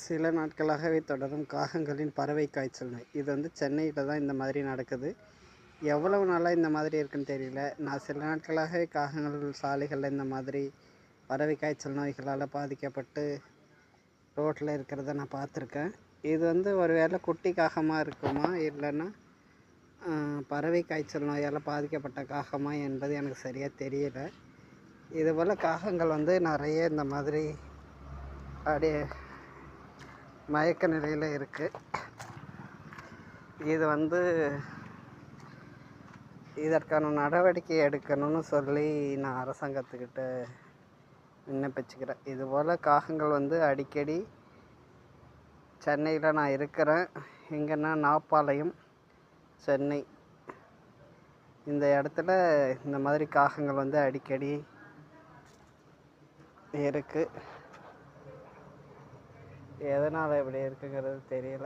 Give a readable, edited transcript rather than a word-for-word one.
சில நாட்களாகவே தொடரும் காகங்களின் பறவை காய்ச்சல் நோய். இது வந்து சென்னையில் தான் இந்த மாதிரி நடக்குது. எவ்வளவு நாளாக இந்த மாதிரி இருக்குன்னு தெரியல. நான் சில நாட்களாகவே காகங்கள் சாலைகளில் இந்த மாதிரி பறவை காய்ச்சல் நோய்களால் பாதிக்கப்பட்டு ரோட்டில் இருக்கிறத நான் பார்த்துருக்கேன். இது வந்து ஒரு வேளை குட்டி காகமாக இருக்குமா, இல்லைன்னா பறவை காய்ச்சல் நோயால் பாதிக்கப்பட்ட காகமா என்பது எனக்கு சரியாக தெரியல. இதுபோல் காகங்கள் வந்து நிறைய இந்த மாதிரி அப்படியே மயக்க நிலையில் இருக்குது. இது வந்து இதற்கான நடவடிக்கை எடுக்கணும்னு சொல்லி நான் அரசாங்கத்துக்கிட்ட விண்ணப்பிச்சுக்கிறேன். இதுபோல் காகங்கள் வந்து அடிக்கடி சென்னையில் நான் இருக்கிறேன். எங்கன்னா நாப்பாளையம், சென்னை, இந்த இடத்துல இந்த மாதிரி காகங்கள் வந்து அடிக்கடி இருக்குது. எதனால் இப்படி இருக்குங்கிறது தெரியல.